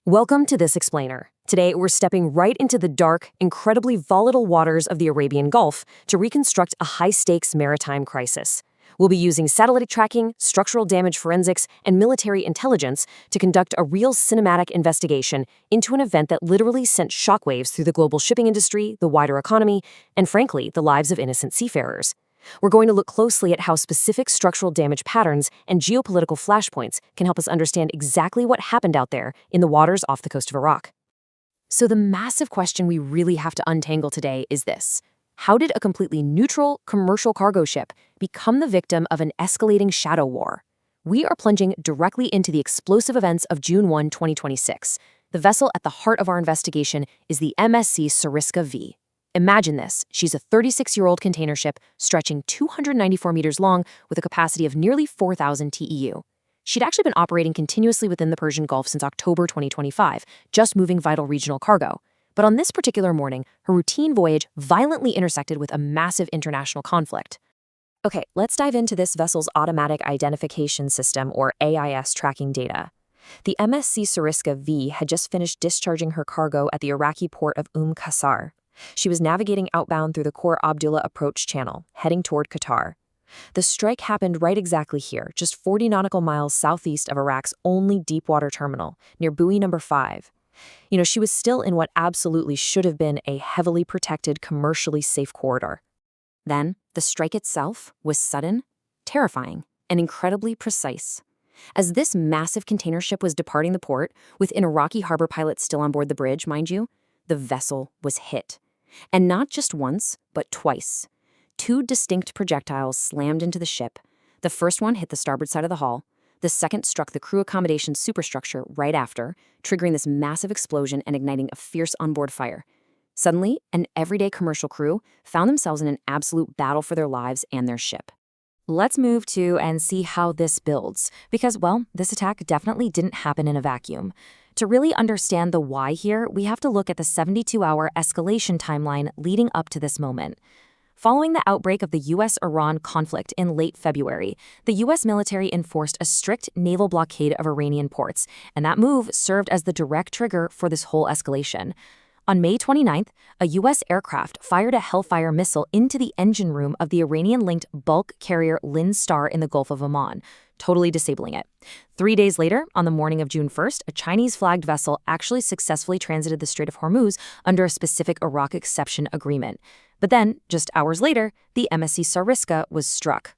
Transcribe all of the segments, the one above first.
Welcome to This Explainer. Today, we're stepping right into the dark, incredibly volatile waters of the Arabian Gulf to reconstruct a high-stakes maritime crisis. We'll be using satellite tracking, structural damage forensics, and military intelligence to conduct a real cinematic investigation into an event that literally sent shockwaves through the global shipping industry, the wider economy, and frankly, the lives of innocent seafarers. We're going to look closely at how specific structural damage patterns and geopolitical flashpoints can help us understand exactly what happened out there in the waters off the coast of Iraq. So the massive question we really have to untangle today is this. How did a completely neutral commercial cargo ship become the victim of an escalating shadow war? We are plunging directly into the explosive events of June 1, 2026. The vessel at the heart of our investigation is the MSC Sariska V. Imagine this. She's a 36-year-old container ship stretching 294 meters long with a capacity of nearly 4,000 TEU. She'd actually been operating continuously within the Persian Gulf since October 2025, just moving vital regional cargo. But on this particular morning, her routine voyage violently intersected with a massive international conflict. Okay, let's dive into this vessel's automatic identification system, or AIS, tracking data. The MSC Sariska V had just finished discharging her cargo at the Iraqi port of Qasr. She was navigating outbound through the Khor Abdullah approach channel, heading toward Qatar. The strike happened right exactly here, just 40 nautical miles southeast of Iraq's only deepwater terminal, near buoy number 5. She was still in what absolutely should have been a heavily protected, commercially safe corridor. Then, the strike itself was sudden, terrifying, and incredibly precise. As this massive container ship was departing the port, with an Iraqi harbor pilot still on board the bridge, mind you, the vessel was hit. And not just once, but twice. 2 distinct projectiles slammed into the ship. The first one hit the starboard side of the hull. The second struck the crew accommodation superstructure right after, triggering this massive explosion and igniting a fierce onboard fire. Suddenly, an everyday commercial crew found themselves in an absolute battle for their lives and their ship. Let's move to and see how this builds, because, well, this attack definitely didn't happen in a vacuum. To really understand the why here, we have to look at the 72-hour escalation timeline leading up to this moment. Following the outbreak of the U.S.-Iran conflict in late February, the U.S. military enforced a strict naval blockade of Iranian ports, and that move served as the direct trigger for this whole escalation. On May 29th, a U.S. aircraft fired a Hellfire missile into the engine room of the Iranian-linked bulk carrier Lynn Star in the Gulf of Oman, totally disabling it. 3 days later, on the morning of June 1st, a Chinese-flagged vessel actually successfully transited the Strait of Hormuz under a specific Iraq exception agreement. But then, just hours later, the MSC Sariska was struck.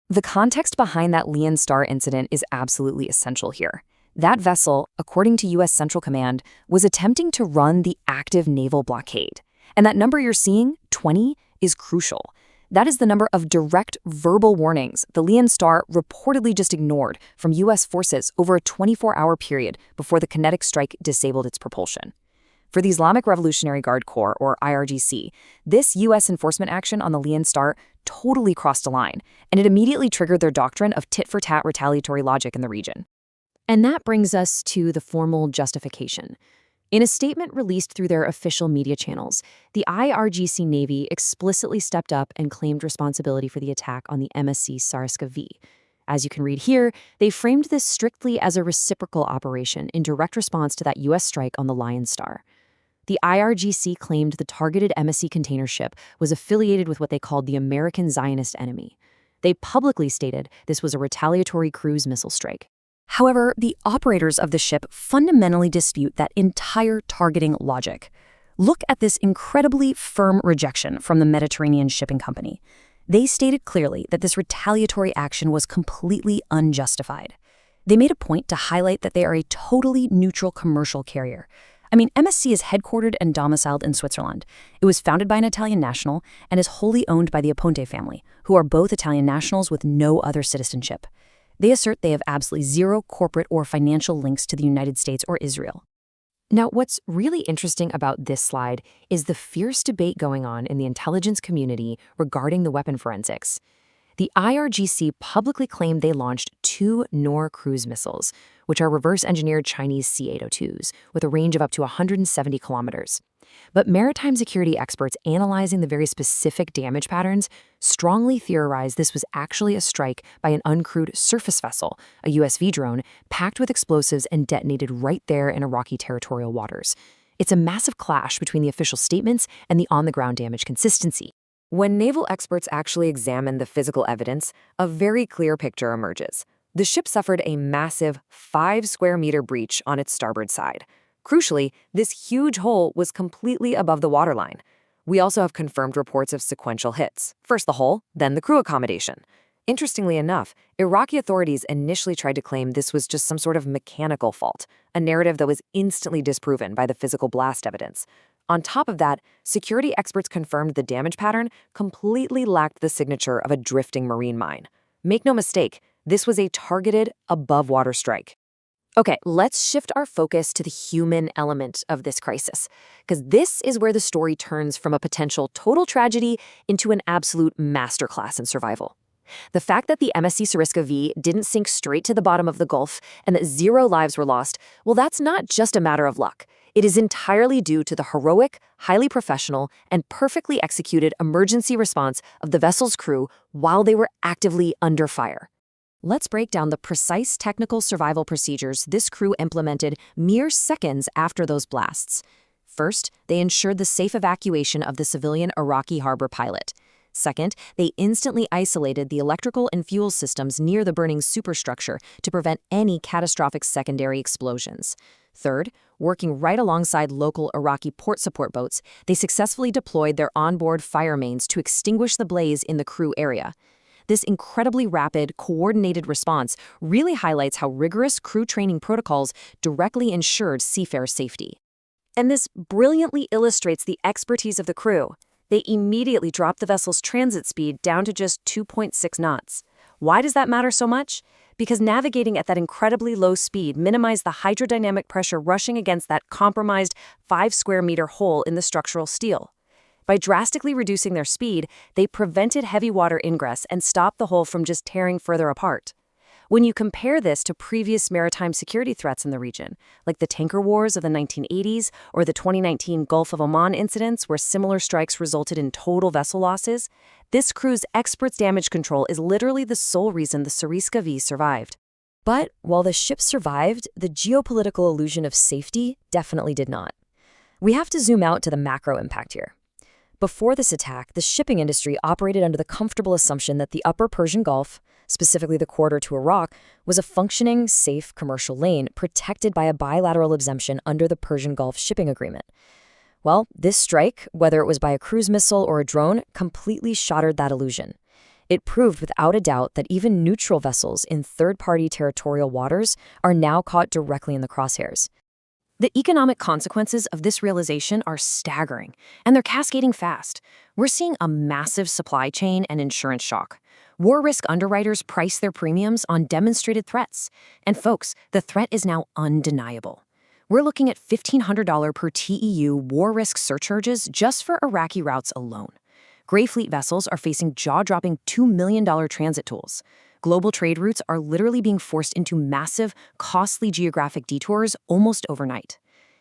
The context behind that Lynn Star incident is absolutely essential here. That vessel, according to U.S. Central Command, was attempting to run the active naval blockade. And that number you're seeing, 20, is crucial. That is the number of direct verbal warnings the Lynn Star reportedly just ignored from U.S. forces over a 24-hour period before the kinetic strike disabled its propulsion. For the Islamic Revolutionary Guard Corps, or IRGC, this U.S. enforcement action on the Lynn Star totally crossed a line, and it immediately triggered their doctrine of tit-for-tat retaliatory logic in the region. And that brings us to the formal justification. In a statement released through their official media channels, the IRGC Navy explicitly stepped up and claimed responsibility for the attack on the MSC Sariska V. As you can read here, they framed this strictly as a reciprocal operation in direct response to that U.S. strike on the Lynn Star. The IRGC claimed the targeted MSC container ship was affiliated with what they called the American Zionist enemy. They publicly stated this was a retaliatory cruise missile strike. However, the operators of the ship fundamentally dispute that entire targeting logic. Look at this incredibly firm rejection from the Mediterranean Shipping Company. They stated clearly that this retaliatory action was completely unjustified. They made a point to highlight that they are a totally neutral commercial carrier. MSC is headquartered and domiciled in Switzerland. It was founded by an Italian national and is wholly owned by the Aponte family, who are both Italian nationals with no other citizenship. They assert they have absolutely zero corporate or financial links to the United States or Israel. Now, what's really interesting about this slide is the fierce debate going on in the intelligence community regarding the weapon forensics. The IRGC publicly claimed they launched 2 Nord cruise missiles, which are reverse-engineered Chinese C-802s with a range of up to 170 kilometers. But maritime security experts analyzing the very specific damage patterns strongly theorize this was actually a strike by an uncrewed surface vessel, a USV drone, packed with explosives and detonated right there in Iraqi territorial waters. It's a massive clash between the official statements and the on-the-ground damage consistency. When naval experts actually examine the physical evidence, a very clear picture emerges. The ship suffered a massive 5-square-meter breach on its starboard side. Crucially, this huge hole was completely above the waterline. We also have confirmed reports of sequential hits. First the hole, then the crew accommodation. Interestingly enough, Iraqi authorities initially tried to claim this was just some sort of mechanical fault, a narrative that was instantly disproven by the physical blast evidence. On top of that, security experts confirmed the damage pattern completely lacked the signature of a drifting marine mine. Make no mistake, this was a targeted, above-water strike. Okay, let's shift our focus to the human element of this crisis, because this is where the story turns from a potential total tragedy into an absolute masterclass in survival. The fact that the MSC Sariska V didn't sink straight to the bottom of the Gulf and that 0 lives were lost, well, that's not just a matter of luck. It is entirely due to the heroic, highly professional, and perfectly executed emergency response of the vessel's crew while they were actively under fire. Let's break down the precise technical survival procedures this crew implemented mere seconds after those blasts. First, they ensured the safe evacuation of the civilian Iraqi harbor pilot. Second, they instantly isolated the electrical and fuel systems near the burning superstructure to prevent any catastrophic secondary explosions. Third, working right alongside local Iraqi port support boats, they successfully deployed their onboard fire mains to extinguish the blaze in the crew area. This incredibly rapid, coordinated response really highlights how rigorous crew training protocols directly ensured seafarers' safety. And this brilliantly illustrates the expertise of the crew. They immediately dropped the vessel's transit speed down to just 2.6 knots. Why does that matter so much? Because navigating at that incredibly low speed minimized the hydrodynamic pressure rushing against that compromised 5-square-meter hole in the structural steel. By drastically reducing their speed, they prevented heavy water ingress and stopped the hole from just tearing further apart. When you compare this to previous maritime security threats in the region, like the tanker wars of the 1980s or the 2019 Gulf of Oman incidents where similar strikes resulted in total vessel losses, this crew's experts' damage control is literally the sole reason the Sariska V survived. But while the ship survived, the geopolitical illusion of safety definitely did not. We have to zoom out to the macro impact here. Before this attack, the shipping industry operated under the comfortable assumption that the upper Persian Gulf, specifically the corridor to Iraq, was a functioning, safe commercial lane protected by a bilateral exemption under the Persian Gulf Shipping Agreement. Well, this strike, whether it was by a cruise missile or a drone, completely shattered that illusion. It proved without a doubt that even neutral vessels in third-party territorial waters are now caught directly in the crosshairs. The economic consequences of this realization are staggering, and they're cascading fast. We're seeing a massive supply chain and insurance shock. War risk underwriters price their premiums on demonstrated threats. And folks, the threat is now undeniable. We're looking at $1,500 per TEU war risk surcharges just for Iraqi routes alone. Gray Fleet vessels are facing jaw-dropping $2 million transit tolls. Global trade routes are literally being forced into massive, costly geographic detours almost overnight.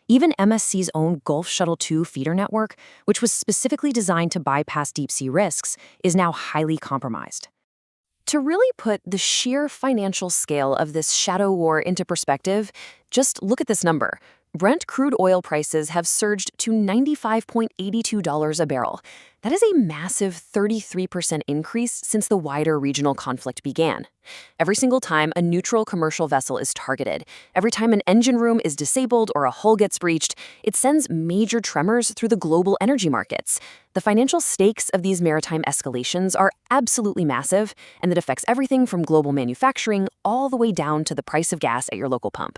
Even MSC's own Gulf Shuttle 2 feeder network, which was specifically designed to bypass deep-sea risks, is now highly compromised. To really put the sheer financial scale of this shadow war into perspective, just look at this number. Brent crude oil prices have surged to $95.82 a barrel. That is a massive 33% increase since the wider regional conflict began. Every single time a neutral commercial vessel is targeted, every time an engine room is disabled or a hull gets breached, it sends major tremors through the global energy markets. The financial stakes of these maritime escalations are absolutely massive, and it affects everything from global manufacturing all the way down to the price of gas at your local pump.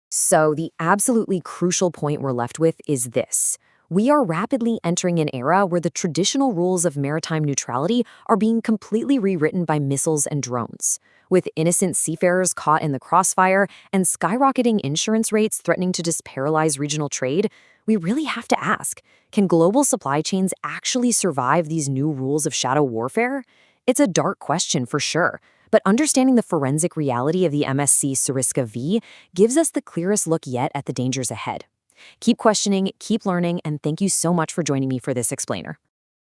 So the absolutely crucial point we're left with is this. We are rapidly entering an era where the traditional rules of maritime neutrality are being completely rewritten by missiles and drones. With innocent seafarers caught in the crossfire and skyrocketing insurance rates threatening to just paralyze regional trade, we really have to ask, can global supply chains actually survive these new rules of shadow warfare? It's a dark question for sure. But understanding the forensic reality of the MSC Sariska V gives us the clearest look yet at the dangers ahead. Keep questioning, keep learning, and thank you so much for joining me for this explainer.